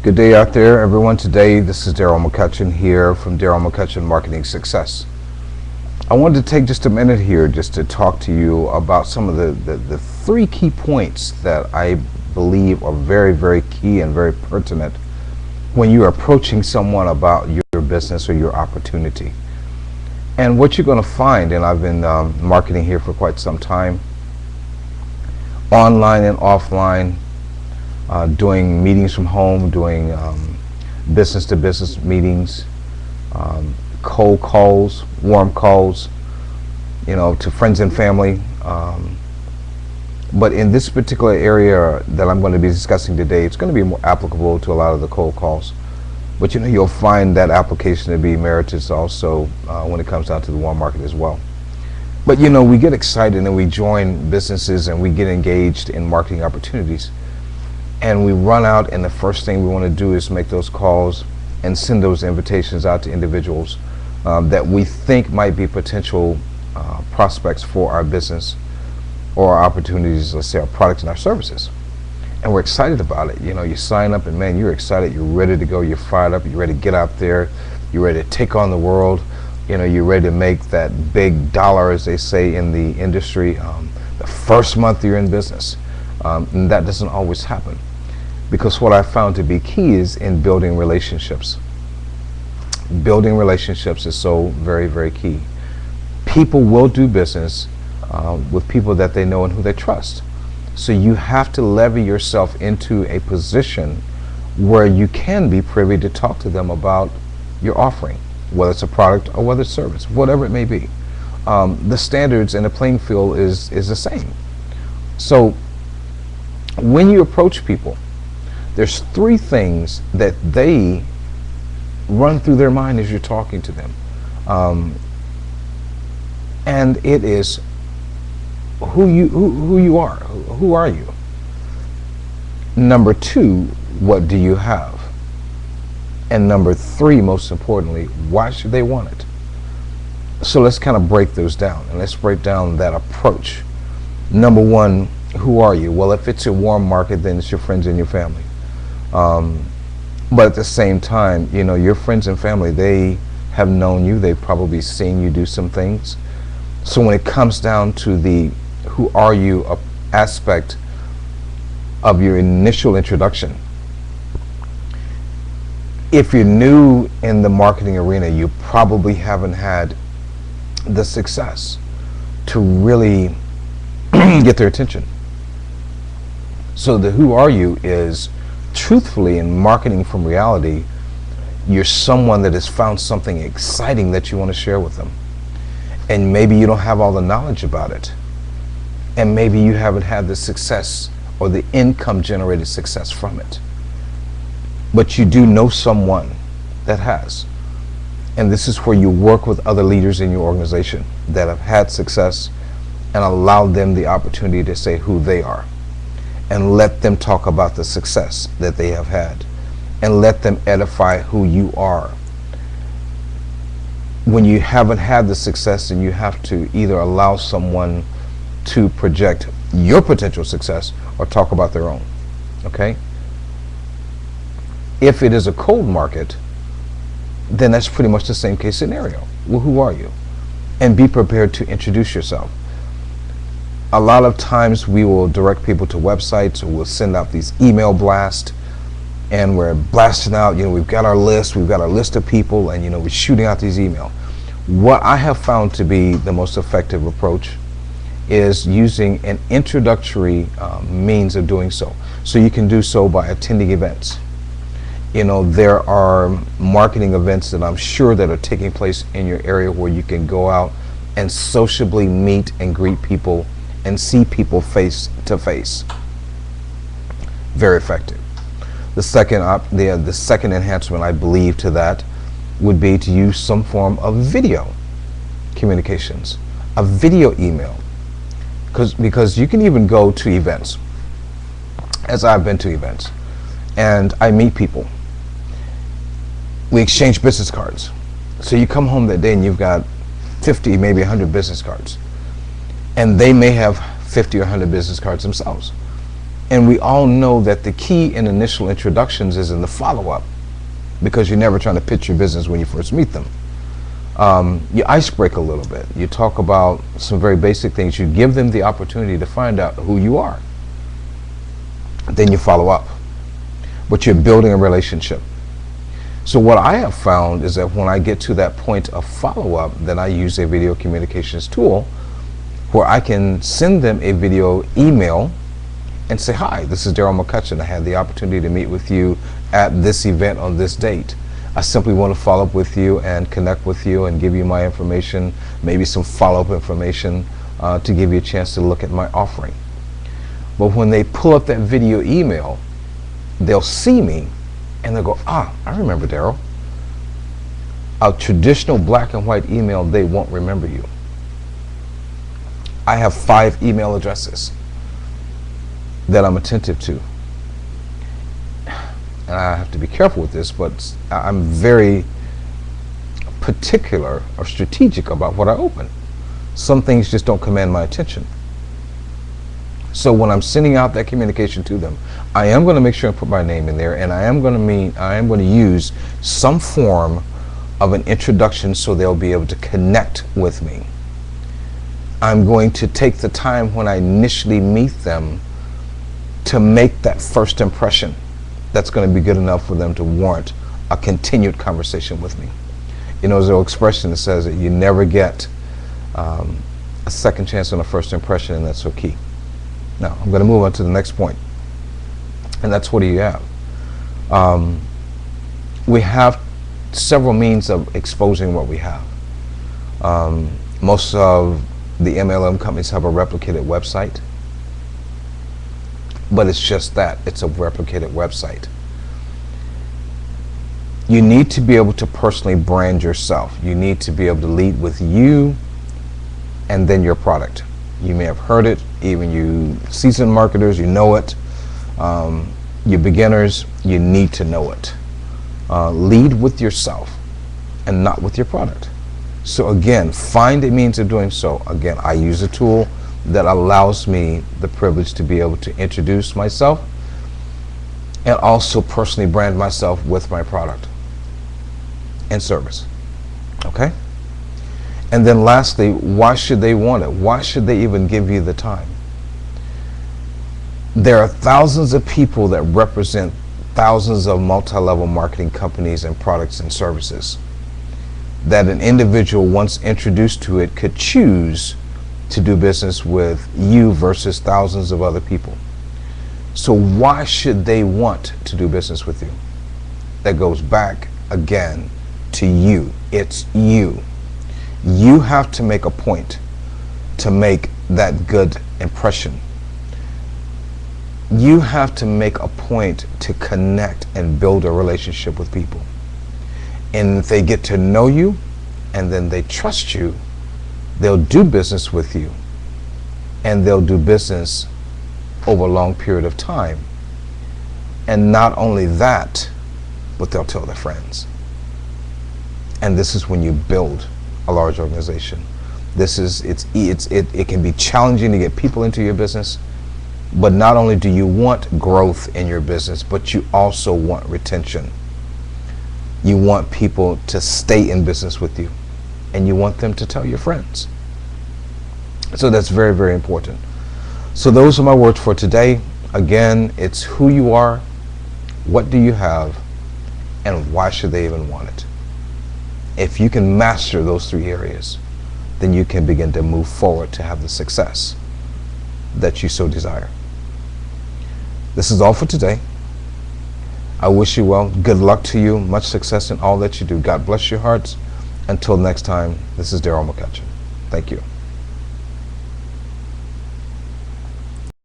Good day out there, everyone. Today, this is Darrell McCuctehn here from Darrell McCuctehn Marketing Success. I wanted to take just a minute here just to talk to you about some of the three key points that I believe are very, very key and very pertinent when you're approaching someone about your business or your opportunity. And what you're going to find, and I've been marketing here for quite some time, online and offline, doing meetings from home, doing business-to-business meetings, cold calls, warm calls, to friends and family. But in this particular area that I'm going to be discussing today, it's going to be more applicable to a lot of the cold calls. But you'll find that application to be meritorious also when it comes down to the warm market as well. But we get excited and we join businesses and we get engaged in marketing opportunities. And we run out, and the first thing we want to do is make those calls and send those invitations out to individuals that we think might be potential prospects for our business or our opportunities, let's say our products and our services. And we're excited about it. You sign up and man, you're excited, you're ready to go, you're fired up, you're ready to get out there, you're ready to take on the world, you're ready to make that big dollar, as they say in the industry, the first month you're in business. And that doesn't always happen, because what I found to be key is in building relationships. Building relationships is so very, very key. People will do business with people that they know and who they trust. So you have to levy yourself into a position where you can be privy to talk to them about your offering, whether it's a product or whether it's service, whatever it may be. The standards and the playing field is the same. So when you approach people, there's three things that they run through their mind as you're talking to them. And it is who you are. Who are you? Number two, what do you have? And number three, most importantly, why should they want it? So let's kind of break those down, and let's break down that approach. Number one, who are you? Well, if it's a warm market, then it's your friends and your family. But at the same time, your friends and family, they have known you. They've probably seen you do some things. So when it comes down to the who are you aspect of your initial introduction, if you're new in the marketing arena, you probably haven't had the success to really get their attention. So the who are you is, truthfully, in marketing from reality, you're someone that has found something exciting that you want to share with them. And maybe you don't have all the knowledge about it. And maybe you haven't had the success or the income generated success from it. But you do know someone that has. And this is where you work with other leaders in your organization that have had success and allow them the opportunity to say who they are. And let them talk about the success that they have had, and let them edify who you are. When you haven't had the success, then you have to either allow someone to project your potential success or talk about their own. Okay? If it is a cold market, then that's pretty much the same case scenario. Well, who are you? And be prepared to introduce yourself. A lot of times we will direct people to websites, or we'll send out these email blasts, and we're blasting out, we've got our list of people, and we're shooting out these emails. What I have found to be the most effective approach is using an introductory means of doing so. So you can do so by attending events. There are marketing events that I'm sure that are taking place in your area where you can go out and sociably meet and greet people and see people face to face. Very effective. The second enhancement, I believe, to that would be to use some form of video communications, a video email, because you can even go to events, as I've been to events, and I meet people. We exchange business cards. So you come home that day and you've got 50, maybe 100 business cards. And they may have 50 or 100 business cards themselves. And we all know that the key in initial introductions is in the follow-up, because you're never trying to pitch your business when you first meet them. You ice break a little bit. You talk about some very basic things. You give them the opportunity to find out who you are. Then you follow up. But you're building a relationship. So what I have found is that when I get to that point of follow-up, then I use a video communications tool where I can send them a video email and say, hi, this is Darrell McCuctehn. I had the opportunity to meet with you at this event on this date. I simply want to follow up with you and connect with you and give you my information, maybe some follow-up information to give you a chance to look at my offering. But when they pull up that video email, they'll see me and they'll go, I remember Darrell. A traditional black and white email, they won't remember you. I have 5 email addresses that I'm attentive to. And I have to be careful with this, but I'm very particular or strategic about what I open. Some things just don't command my attention. So when I'm sending out that communication to them, I am going to make sure I put my name in there, and I am going to use some form of an introduction so they'll be able to connect with me. I'm going to take the time when I initially meet them to make that first impression that's going to be good enough for them to warrant a continued conversation with me. You know, there's an expression that says that you never get a second chance on a first impression, and that's so key. Now, I'm going to move on to the next point, and that's what do you have? We have several means of exposing what we have. Most of the MLM companies have a replicated website. But it's just that, it's a replicated website. You need to be able to personally brand yourself. You need to be able to lead with you and then your product. You may have heard it, even you seasoned marketers, you know it. You beginners, you need to know it. Lead with yourself and not with your product. So again, find a means of doing so. Again, I use a tool that allows me the privilege to be able to introduce myself and also personally brand myself with my product and service. Okay? And then lastly, why should they want it? Why should they even give you the time? There are thousands of people that represent thousands of multi-level marketing companies and products and services that an individual, once introduced to it, could choose to do business with you versus thousands of other people. So why should they want to do business with you? That goes back again to you. It's you. You have to make a point to make that good impression. You have to make a point to connect and build a relationship with people. And if they get to know you and then they trust you, they'll do business with you, and they'll do business over a long period of time. And not only that, but they'll tell their friends. And this is when you build a large organization. It can be challenging to get people into your business, but not only do you want growth in your business, but you also want retention. You want people to stay in business with you, and you want them to tell your friends. So that's very, very important. So those are my words for today. Again, it's who you are, what do you have, and why should they even want it? If you can master those 3 areas, then you can begin to move forward to have the success that you so desire. This is all for today. I wish you well. Good luck to you. Much success in all that you do. God bless your hearts. Until next time, this is Darrell McCuctehn. Thank you.